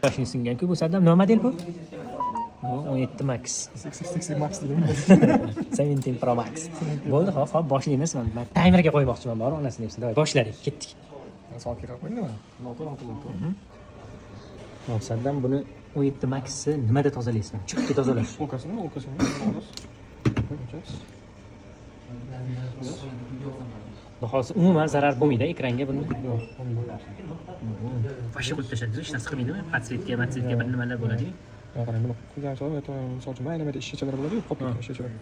Yoshing singan-ku bu Saddam. Nima model bu? Bu 17 Max. 60 Max dedim. 17 Pro Max. Bo'ldi, hop, boshlaymiz. Men taymerga qo'ymoqchiman, bor onasini debsin. Davay, boshladik, ketdik. Soat kerak qo'ydingmi? Motor. Hop, Saddam buni 17 Max'ni nimada tozalaysiz? Chiqitga tozalash. O'kasini. Bahosi umuman zarar bo'lmaydi ekranga buni. Vashya qilib tashladi, hech narsa qilmaydimi? Patsvetga bir nimalar bo'ladi-yu. Qarang, buni qilgan so'ng misol uchun mayda ishchalar bo'ladi-yu, qopli ishchalar.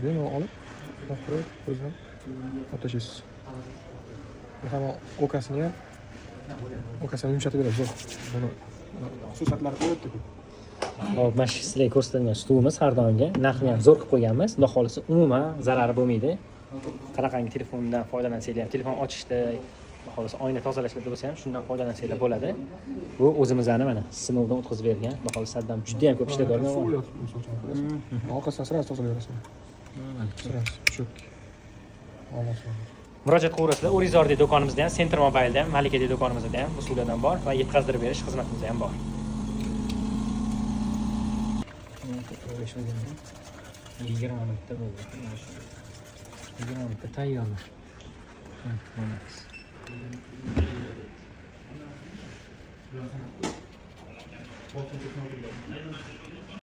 Buni olib, o'zini tashlaysiz. Hamma o'kasini yumshatib berasiz. Buni xususiyatlari qo'yibdi-ku. Hop, mana shu sizlarga ko'rsatilgan stulimiz har doimgi narxini ham zo'r qilib qo'yganmiz. Xudo xolisa umuman zarari bo'lmaydi. Qanaqangi telefondan foydalansanglar ham, telefon ochishda, xudo xolisa oyna tozalashda bo'lsa ham shundan foydalansanglar bo'ladi. Bu o'zimizning mana sinovdan o'tkazib bergan. Xudo xolisa Saddam juda ham ko'p ishlar ko'rgan. Orqasidan sira tozalayverasiz. Sira cho'k. Murojaat qilaverasizlar. O'rizorda do'konimizda ham, Center Mobile'da ham, Malikada do'konimizda ham usullardan bor va yetkazdirib berish xizmatimiz ham bor. 20 minutda bo'ldi. 20 minutda tayyorlar.